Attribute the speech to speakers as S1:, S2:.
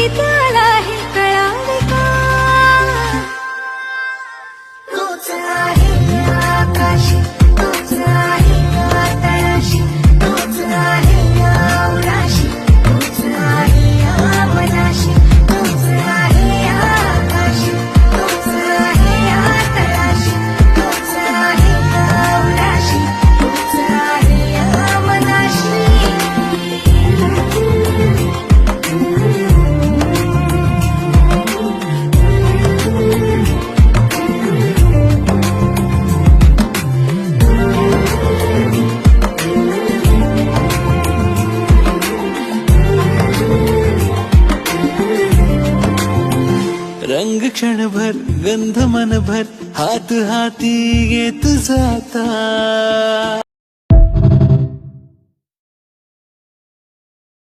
S1: त्याला हे कळावे का? तूच आहे आकाशी, तूच आहे तळाशी, तूच आहे उराशी, तूच आहे मनाशी, तूच आहे आकाशी, तूच आहे तळाशी, तूच आहे उराशी, तूच आहे मनाशी.
S2: रंग क्षणभर गंध मनभर हात हाती येत जाता.